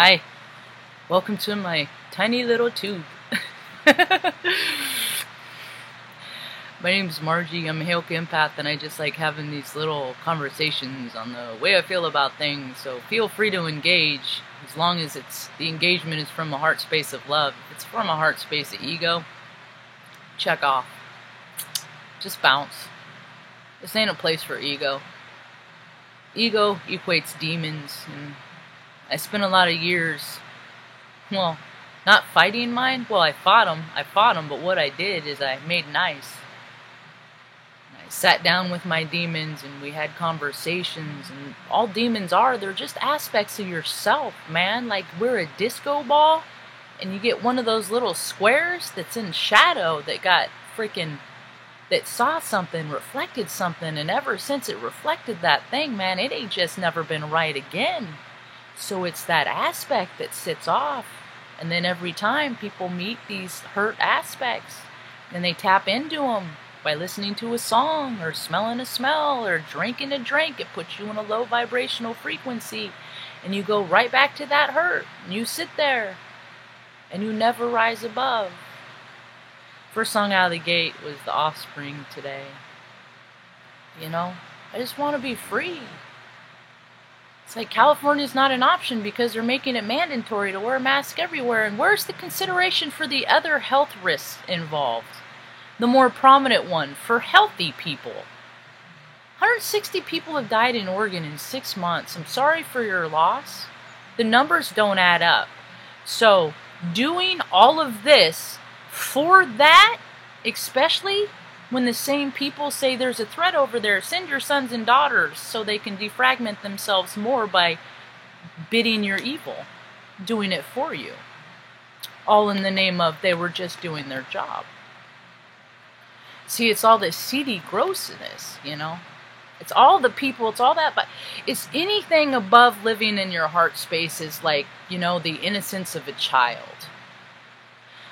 Hi, welcome to my tiny little tube. My name's Margie, I'm a Hale Empath, and I just like having these little conversations on the way I feel about things, so feel free to engage, as long as the engagement is from a heart space of love. If it's from a heart space of ego, check off. Just bounce. This ain't a place for ego. Ego equates demons, and I spent a lot of years, well, not fighting mine. Well, I fought them, but what I did is I made nice. I sat down with my demons and we had conversations, and all demons they're just aspects of yourself, man. Like, we're a disco ball, and you get one of those little squares that's in shadow that saw something, reflected something, and ever since it reflected that thing, man, it ain't just never been right again. So it's that aspect that sits off. And then every time people meet these hurt aspects, and they tap into them by listening to a song, or smelling a smell, or drinking a drink, it puts you in a low vibrational frequency. And you go right back to that hurt. And you sit there. And you never rise above. First song out of the gate was The Offspring today. You know, I just want to be free. It's like California's not an option because they're making it mandatory to wear a mask everywhere. And where's the consideration for the other health risks involved? The more prominent one, for healthy people. 160 people have died in Oregon in 6 months. I'm sorry for your loss. The numbers don't add up. So, doing all of this for that, especially when the same people say there's a threat over there, send your sons and daughters so they can defragment themselves more by bidding your evil, doing it for you. All in the name of they were just doing their job. See, it's all this seedy grossness, you know? It's all the people, it's all that, but it's anything above living in your heart space is like, you know, the innocence of a child.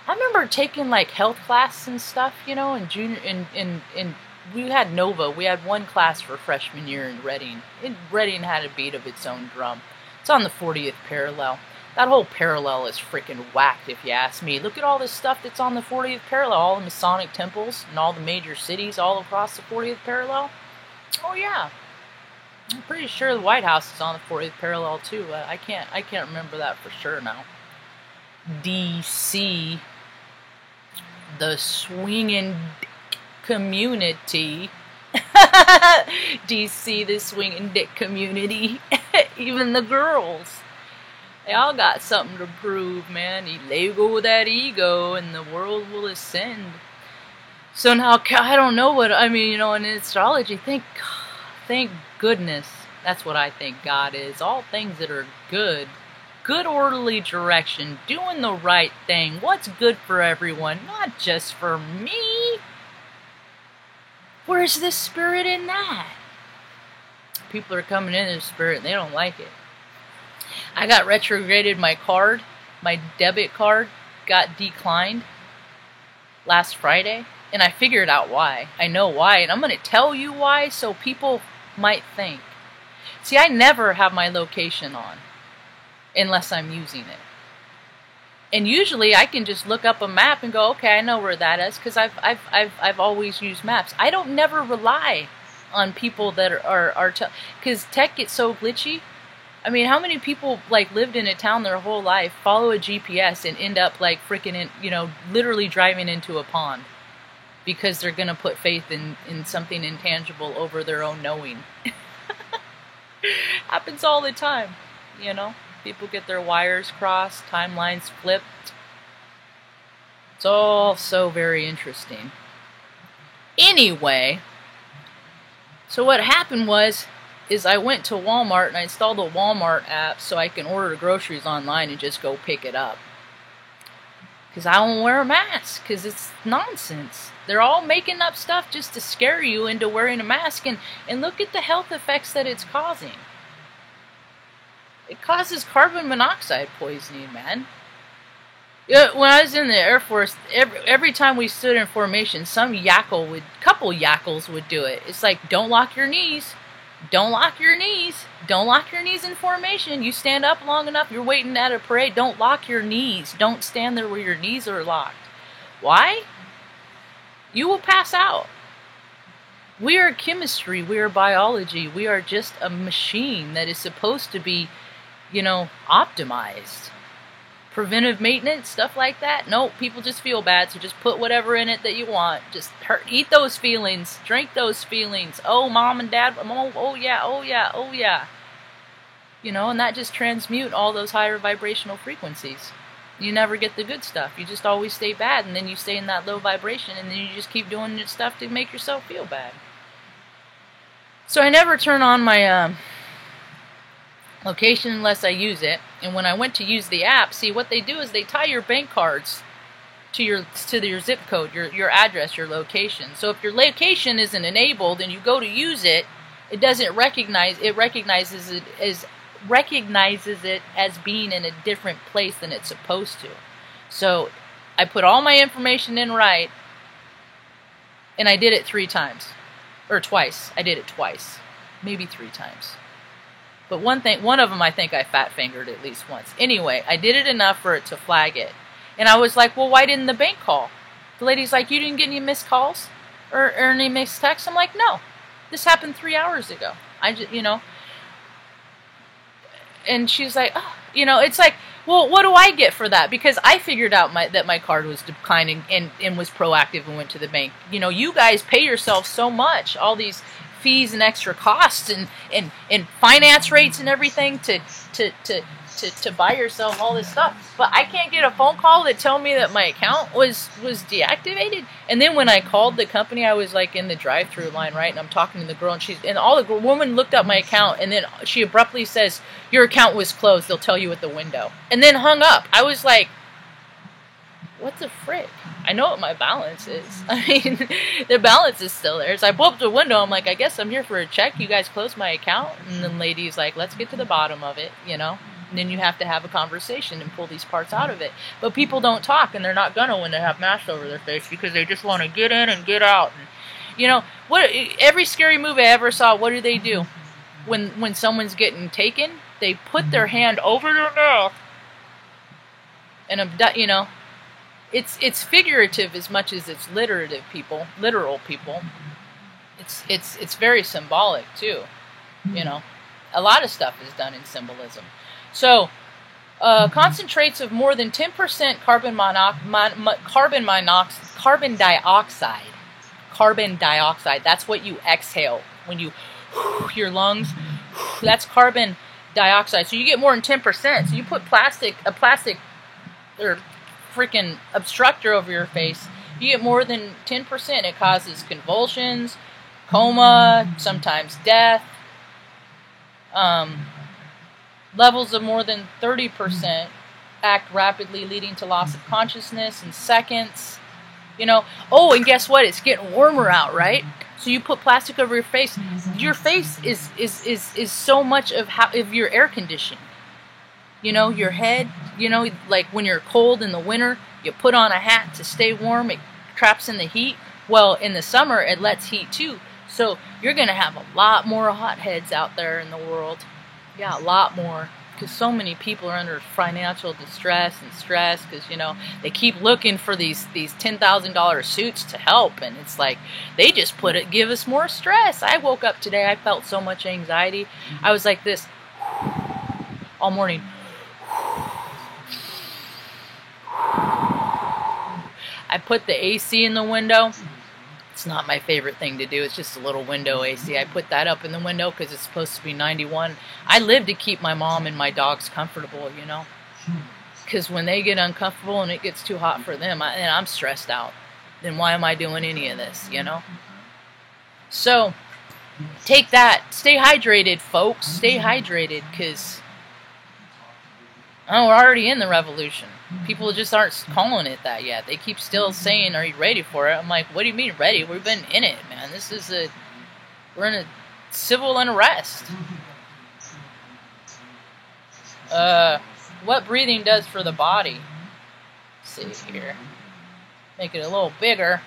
I remember taking like health class and stuff, you know, in junior, in we had Nova. We had one class for freshman year in Reading. Reading had a beat of its own drum. It's on the 40th parallel. That whole parallel is freaking whacked, if you ask me. Look at all this stuff that's on the 40th parallel. All the Masonic temples and all the major cities all across the 40th parallel. Oh yeah, I'm pretty sure the White House is on the 40th parallel too. I can't remember that for sure now. DC. The swinging community. DC, the swinging dick community. Even the girls. They all got something to prove, man. You let go of that ego and the world will ascend. So now, I don't know what, I mean, you know, in astrology, thank goodness. That's what I think God is. All things that are good. Good orderly direction, doing the right thing, what's good for everyone, not just for me. Where's the spirit in that? People are coming in the spirit and they don't like it. I got retrograded my card, my debit card got declined last Friday, and I figured out why. I know why, and I'm going to tell you why so people might think. See, I never have my location on unless I'm using it. And usually I can just look up a map and go, okay, I know where that is, because I've always used maps. I don't never rely on people that are because tech gets so glitchy. I mean, how many people like lived in a town their whole life, follow a GPS, and end up like freaking, you know, literally driving into a pond because they're gonna put faith in something intangible over their own knowing. Happens all the time, you know. People get their wires crossed, timelines flipped. It's all so very interesting. Anyway, so what happened is I went to Walmart and I installed the Walmart app so I can order groceries online and just go pick it up. Because I won't wear a mask, because it's nonsense. They're all making up stuff just to scare you into wearing a mask, and look at the health effects that it's causing. It causes carbon monoxide poisoning, man. Yeah, when I was in the Air Force, every time we stood in formation, couple yackles would do it. It's like, don't lock your knees. Don't lock your knees. Don't lock your knees in formation. You stand up long enough, you're waiting at a parade. Don't lock your knees. Don't stand there where your knees are locked. Why? You will pass out. We are chemistry. We are biology. We are just a machine that is supposed to be, optimized. Preventive maintenance, stuff like that. No, people just feel bad, so just put whatever in it that you want. Just eat those feelings, drink those feelings. Oh, mom and dad, oh yeah, oh yeah, oh yeah. And that just transmute all those higher vibrational frequencies. You never get the good stuff. You just always stay bad, and then you stay in that low vibration, and then you just keep doing your stuff to make yourself feel bad. So I never turn on my location unless I use it. And when I went to use the app, see what they do is they tie your bank cards to your zip code, your address, your location. So if your location isn't enabled and you go to use it, it doesn't recognize it recognizes it as being in a different place than it's supposed to. So I put all my information in right, and I did it 3 times. Or twice. I did it twice. Maybe 3 times. But one of them I think I fat fingered at least once. Anyway, I did it enough for it to flag it. And I was like, well, why didn't the bank call? The lady's like, you didn't get any missed calls? Or any missed texts? I'm like, no. This happened 3 hours ago. I just, And she's like, oh, it's like, well, what do I get for that? Because I figured out that my card was declining and was proactive and went to the bank. You guys pay yourself so much, all these fees and extra costs and finance rates and everything to buy yourself all this stuff. But I can't get a phone call that tell me that my account was deactivated. And then when I called the company, I was like in the drive-through line, right? And I'm talking to the girl, and the woman looked up my account, and then she abruptly says, your account was closed. They'll tell you at the window. And then hung up. I was like, what the frick? I know what my balance is. I mean, the balance is still there. So I pull up the window. I'm like, I guess I'm here for a check. You guys closed my account. And the lady's like, let's get to the bottom of it, And then you have to have a conversation and pull these parts out of it. But people don't talk, and they're not gonna when they have masks over their face because they just want to get in and get out. And what? Every scary movie I ever saw, what do? When someone's getting taken, they put their hand over their mouth and abduct. It's figurative as much as it's literal people. It's very symbolic too. A lot of stuff is done in symbolism. So, concentrates of more than 10% carbon dioxide. That's what you exhale when you your lungs. That's carbon dioxide. So you get more than 10%. So you put a plastic or freaking obstructor over your face, you get more than 10%. It causes convulsions, coma, sometimes death. Levels of more than 30% act rapidly, leading to loss of consciousness in seconds. Oh, and guess what? It's getting warmer out, right? So you put plastic over your face. Your face is so much of your air conditioning. Your head, like when you're cold in the winter, you put on a hat to stay warm. It traps in the heat. Well, in the summer, it lets heat too. So you're going to have a lot more hotheads out there in the world. Yeah, a lot more. Because so many people are under financial distress and stress because, they keep looking for these $10,000 suits to help. And it's like, they just give us more stress. I woke up today, I felt so much anxiety. I was like this all morning. I put the AC in the window. It's not my favorite thing to do. It's just a little window AC. I put that up in the window because it's supposed to be 91. I live to keep my mom and my dogs comfortable, Because when they get uncomfortable and it gets too hot for them, and I'm stressed out, then why am I doing any of this, So, take that. Stay hydrated, folks. Stay hydrated because we're already in the revolution. People just aren't calling it that yet. They keep still saying, are you ready for it? I'm like, what do you mean ready? We've been in it, man. We're in a civil unrest. What breathing does for the body. Let's see here. Make it a little bigger.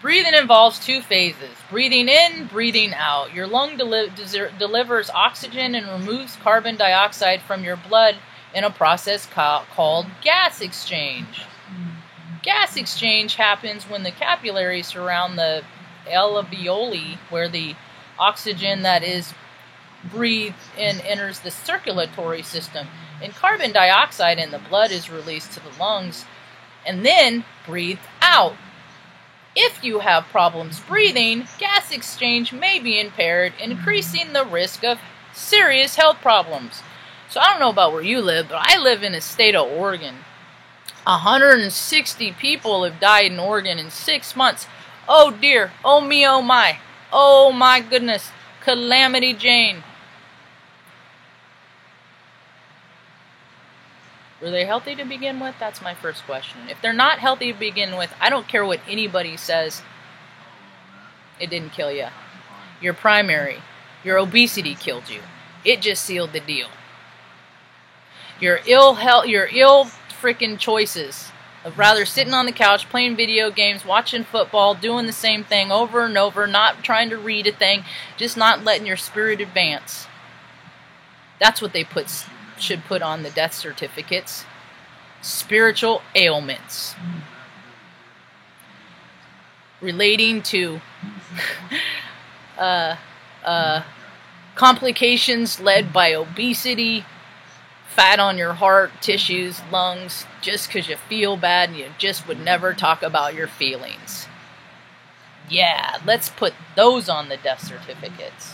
Breathing involves two phases. Breathing in, breathing out. Your lung delivers oxygen and removes carbon dioxide from your blood in a process called gas exchange. Gas exchange happens when the capillaries surround the alveoli, where the oxygen that is breathed in enters the circulatory system, and carbon dioxide in the blood is released to the lungs and then breathed out. If you have problems breathing, gas exchange may be impaired, increasing the risk of serious health problems. So I don't know about where you live, but I live in the state of Oregon. 160 people have died in Oregon in 6 months. Oh dear, oh me, oh my goodness, Calamity Jane. Were they healthy to begin with? That's my first question. If they're not healthy to begin with, I don't care what anybody says, it didn't kill you. Your primary, your obesity killed you. It just sealed the deal. Your ill freaking choices of rather sitting on the couch, playing video games, watching football, doing the same thing over and over, not trying to read a thing, just not letting your spirit advance. That's what they should put on the death certificates. Spiritual ailments relating to complications led by obesity, fat on your heart, tissues, lungs, just because you feel bad and you just would never talk about your feelings. Yeah, let's put those on the death certificates,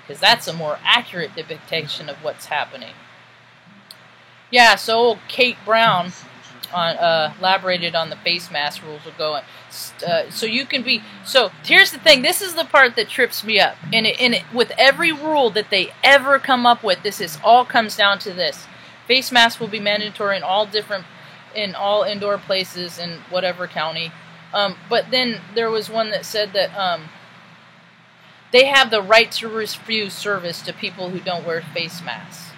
because that's a more accurate depiction of what's happening. Yeah, so old Kate Brown elaborated on the face mask rules of going. So you can be. So here's the thing. This is the part that trips me up. And with every rule that they ever come up with, all comes down to this: face masks will be mandatory in all indoor places in whatever county. But then there was one that said that they have the right to refuse service to people who don't wear face masks.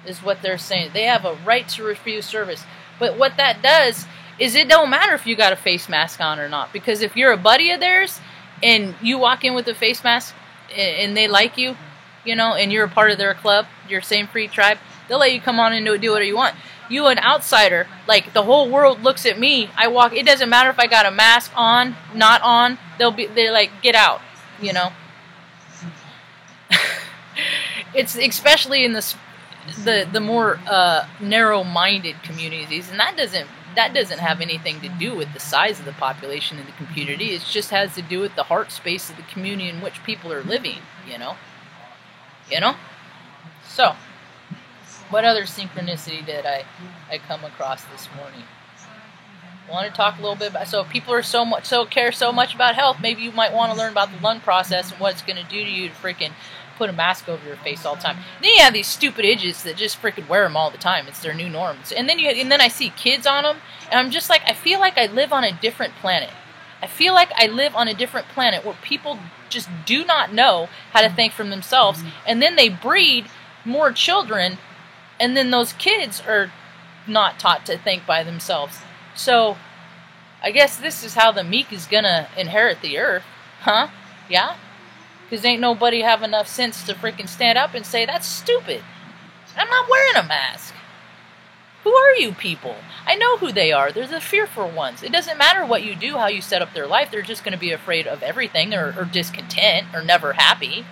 Is what they're saying. They have a right to refuse service. But what that does is it don't matter if you got a face mask on or not. Because if you're a buddy of theirs and you walk in with a face mask and they like you, and you're a part of their club, your same free tribe, they'll let you come on and do whatever you want. You, an outsider, like the whole world looks at me. I walk. It doesn't matter if I got a mask on, not on. They're like, get out. It's especially in the more narrow-minded communities, and that doesn't have anything to do with the size of the population in the community. It just has to do with the heart space of the community in which people are living. So, what other synchronicity did I come across this morning? I want to talk a little bit about. So, if people are care so much about health, maybe you might want to learn about the lung process and what it's going to do to you to freaking put a mask over your face all the time. Then you have these stupid idiots that just freaking wear them all the time. It's their new norms. And then I see kids on them, and I'm just like, I feel like I live on a different planet. I feel like I live on a different planet where people just do not know how to think for themselves, and then they breed more children, and then those kids are not taught to think by themselves. So, I guess this is how the meek is gonna inherit the earth. Huh? Yeah? Because ain't nobody have enough sense to freaking stand up and say, that's stupid. I'm not wearing a mask. Who are you people? I know who they are. They're the fearful ones. It doesn't matter what you do, how you set up their life. They're just going to be afraid of everything or discontent or never happy.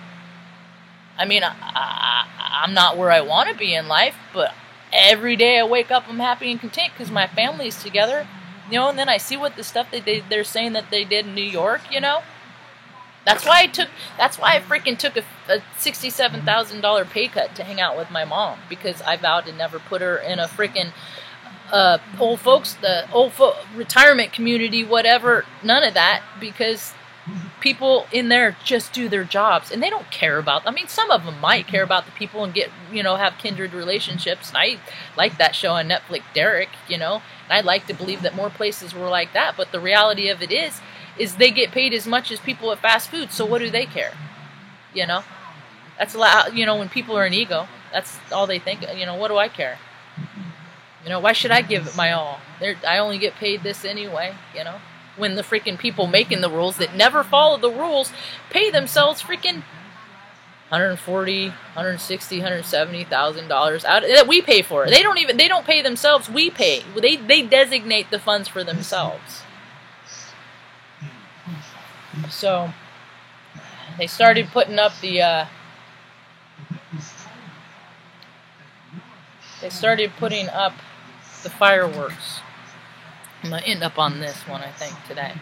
I mean, I'm not where I want to be in life, but every day I wake up, I'm happy and content because my family's together. And then I see what the stuff that they're saying that they did in New York, That's why I freaking took a $67,000 pay cut to hang out with my mom, because I vowed to never put her in a freaking retirement community, whatever, none of that, because people in there just do their jobs and they don't care about. I mean, some of them might care about the people and get, have kindred relationships. And I like that show on Netflix, Derek, and I'd like to believe that more places were like that. But the reality of it is they get paid as much as people at fast food. So what do they care? That's a lot. When people are in ego, that's all they think. What do I care? You know, why should I give it my all? I only get paid this anyway, you know? When the freaking people making the rules that never follow the rules pay themselves freaking $140,000, $160,000, $170,000 out that we pay for. They don't pay themselves, we pay. They designate the funds for themselves. So they started putting up the fireworks. I'm going to end up on this one, I think, today.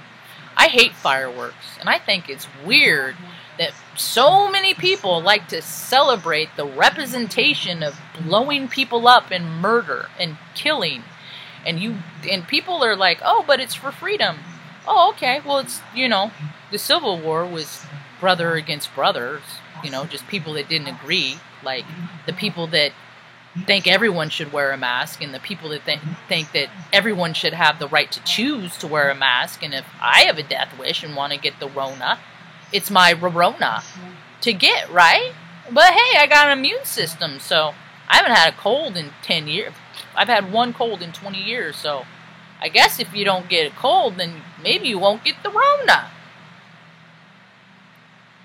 I hate fireworks, and I think it's weird that so many people like to celebrate the representation of blowing people up and murder and killing. And people are like, oh, but it's for freedom. Oh, okay, well, it's, you know, the Civil War was brother against brothers, you know, just people that didn't agree, like the people that think everyone should wear a mask and the people that think that everyone should have the right to choose to wear a mask. And if I have a death wish and want to get the Rona, it's my Rona to get, right? But hey, I got an immune system, so I haven't had a cold in 10 years. I've had one cold in 20 years, so I guess if you don't get a cold, then maybe you won't get the Rona.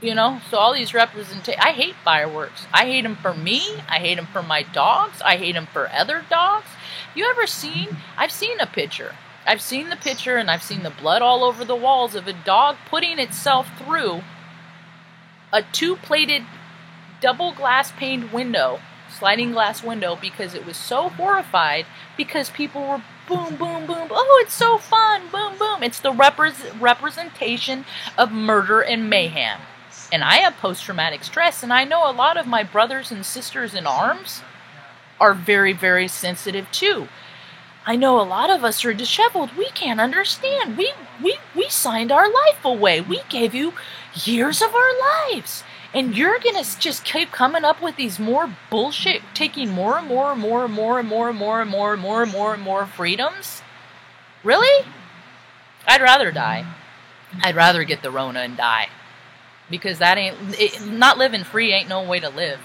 You know, so all these representations. I hate fireworks. I hate them for me. I hate them for my dogs. I hate them for other dogs. You ever seen? I've seen a picture. I've seen the picture and I've seen the blood all over the walls of a dog putting itself through a two-plated double glass paned window, sliding glass window, because it was so horrified because people were boom, boom, boom. Oh, it's so fun. Boom, boom. It's the representation of murder and mayhem. And I have post-traumatic stress, and I know a lot of my brothers and sisters in arms are very, very sensitive too. I know a lot of us are disheveled. We can't understand. We signed our life away. We gave you years of our lives. And you're going to just keep coming up with these more bullshit, taking more and more and more and more and more and more and more and more and more and more freedoms? Really? I'd rather die. I'd rather get the Rona and die. Because not living free ain't no way to live.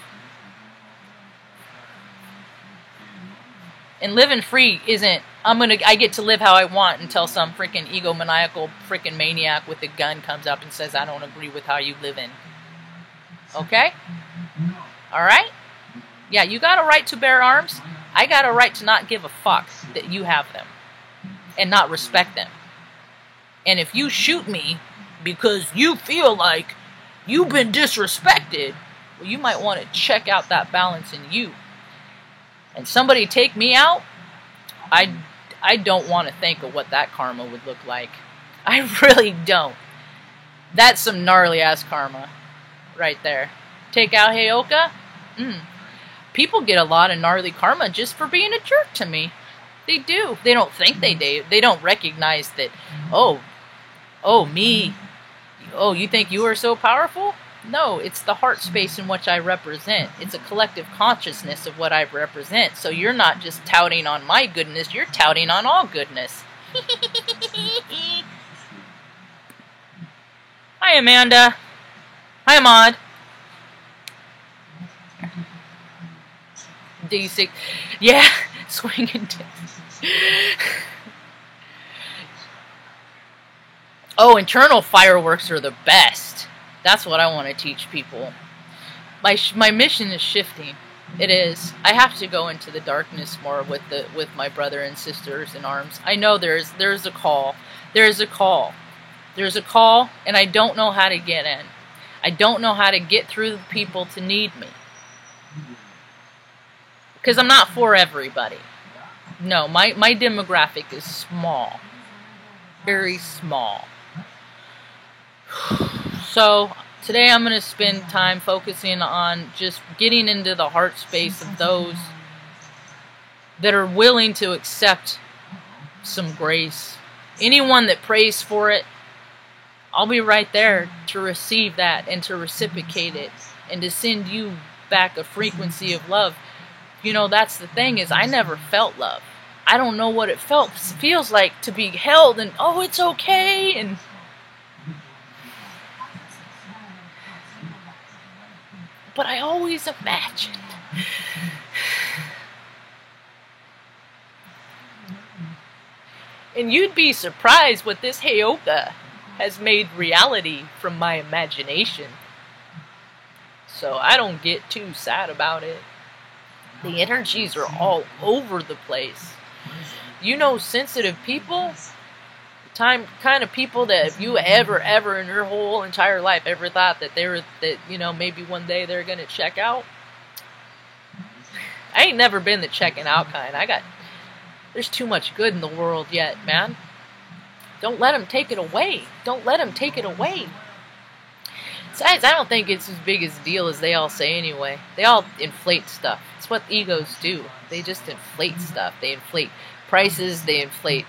And living free isn't, I get to live how I want until some freaking egomaniacal freaking maniac with a gun comes up and says, I don't agree with how you live in. Okay? Alright? Yeah, you got a right to bear arms. I got a right to not give a fuck that you have them. And not respect them. And if you shoot me because you feel like you've been disrespected, well, you might want to check out that balance in you. And somebody take me out, I don't want to think of what that karma would look like. I really don't. That's some gnarly ass karma right there. Take out Heyoka? People get a lot of gnarly karma just for being a jerk to me. They do. They don't think they do. They don't recognize that, me. Oh, you think you are so powerful? No, it's the heart space in which I represent. It's a collective consciousness of what I represent. So you're not just touting on my goodness, you're touting on all goodness. Hi, Amanda. Hi, Ahmad. D6. Yeah, swinging. Oh, internal fireworks are the best. That's what I want to teach people. My mission is shifting. It is. I have to go into the darkness more with my brother and sisters in arms. I know there's a call. There's a call. There's a call, and I don't know how to get in. I don't know how to get through the people to need me. Because I'm not for everybody. No, my demographic is small. Very small. So today I'm going to spend time focusing on just getting into the heart space of those that are willing to accept some grace. Anyone that prays for it, I'll be right there to receive that and to reciprocate it and to send you back a frequency of love. You know, that's the thing, is I never felt love. I don't know what it feels like to be held and, oh, it's okay, and but I always imagined And you'd be surprised what this Heyoka has made reality from my imagination. So I don't get too sad about it. The energies are all over the place. You know, sensitive people, kind of people that if you ever in your whole entire life ever thought that maybe one day they're gonna check out. I ain't never been the checking out kind. There's too much good in the world yet, man. Don't let them take it away. Don't let them take it away. Besides, I don't think it's as big a deal as they all say anyway. They all inflate stuff. It's what egos do. They just inflate stuff. They inflate prices. They inflate,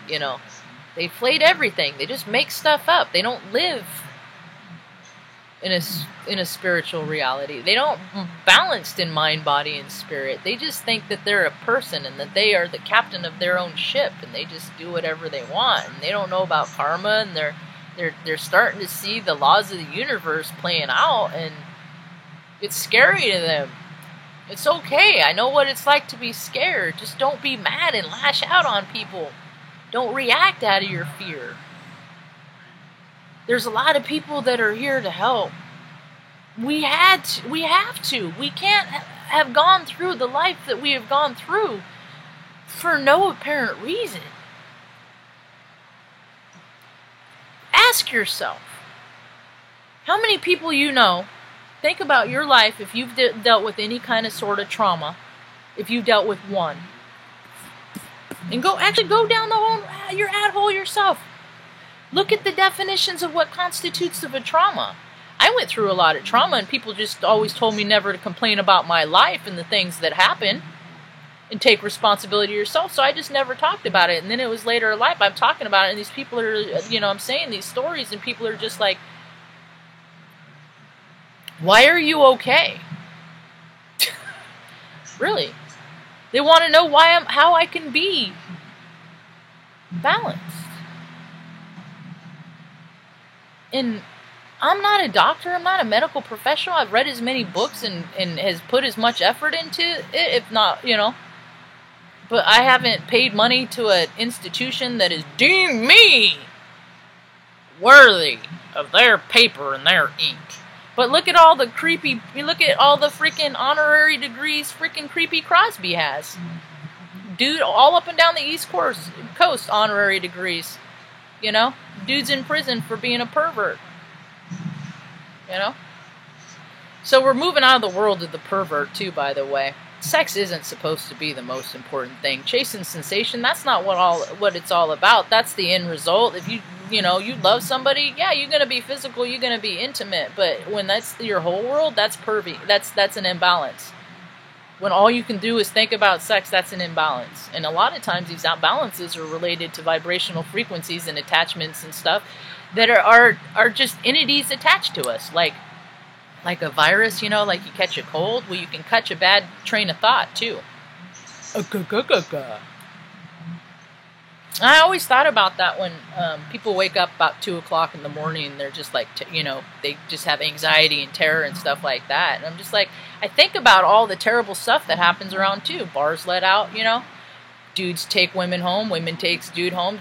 they inflate everything. They just make stuff up. They don't live in a spiritual reality. They don't balanced in mind, body, and spirit. They just think that they're a person and that they are the captain of their own ship, and they just do whatever they want. And they don't know about karma, and they're starting to see the laws of the universe playing out, and it's scary to them. It's okay. I know what it's like to be scared. Just don't be mad and lash out on people. Don't react out of your fear. There's a lot of people that are here to help. We have to. We can't have gone through the life that we have gone through for no apparent reason. Ask yourself, how many people you know, think about your life if you've dealt with any kind of sort of trauma, if you've dealt with one. And go down your ad hole yourself. Look at the definitions of what constitutes of a trauma. I went through a lot of trauma, and people just always told me never to complain about my life and the things that happen and take responsibility yourself. So I just never talked about it. And then it was later in life I'm talking about it, and these people are, I'm saying these stories, and people are just like, why are you okay? Really? They want to know how I can be balanced. And I'm not a doctor. I'm not a medical professional. I've read as many books and has put as much effort into it, if not, But I haven't paid money to an institution that has deemed me worthy of their paper and their ink. But look at all the freaking honorary degrees freaking Creepy Crosby has. Dude, all up and down the East Coast honorary degrees. Dude's in prison for being a pervert. So we're moving out of the world of the pervert too, by the way. Sex isn't supposed to be the most important thing. Chasing sensation, that's not what it's all about. That's the end result. If you love somebody, yeah, you're going to be physical, you're going to be intimate, but when that's your whole world, that's pervy. That's an imbalance. When all you can do is think about sex, that's an imbalance. And a lot of times these imbalances are related to vibrational frequencies and attachments and stuff that are just entities attached to us. Like a virus, like you catch a cold. Well, you can catch a bad train of thought, too. I always thought about that when people wake up about 2 o'clock in the morning and they're just like, they just have anxiety and terror and stuff like that. And I'm just like, I think about all the terrible stuff that happens around too. Bars let out, dudes take women home, women takes dude home.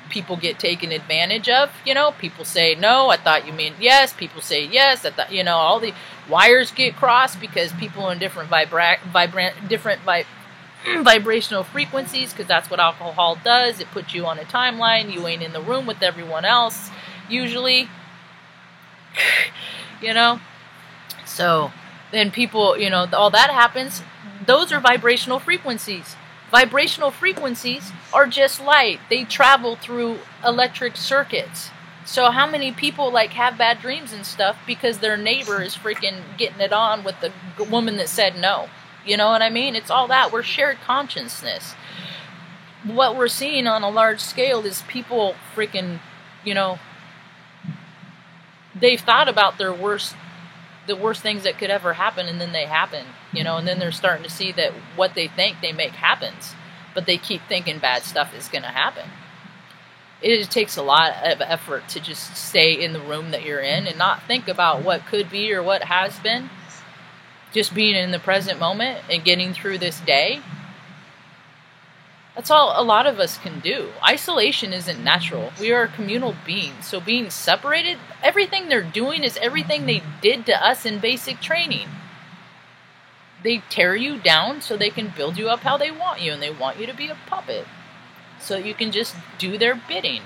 People get taken advantage of, people say, no, I thought you meant yes. People say yes. I thought, all the wires get crossed because people in different vibrational frequencies, because that's what alcohol does. It puts you on a timeline. You ain't in the room with everyone else usually. So then people, all that happens. Those are vibrational frequencies. Vibrational frequencies are just light. They travel through electric circuits. So how many people have bad dreams and stuff because their neighbor is freaking getting it on with the woman that said no? You know what I mean? It's all that. We're shared consciousness. What we're seeing on a large scale is people freaking, they've thought about the worst things that could ever happen, and then they happen, and then they're starting to see that what they think they make happens, but they keep thinking bad stuff is going to happen. It takes a lot of effort to just stay in the room that you're in and not think about what could be or what has been. Just being in the present moment and getting through this day. That's all a lot of us can do. Isolation isn't natural. We are communal beings. So being separated, everything they're doing is everything they did to us in basic training. They tear you down so they can build you up how they want you, and they want you to be a puppet so you can just do their bidding.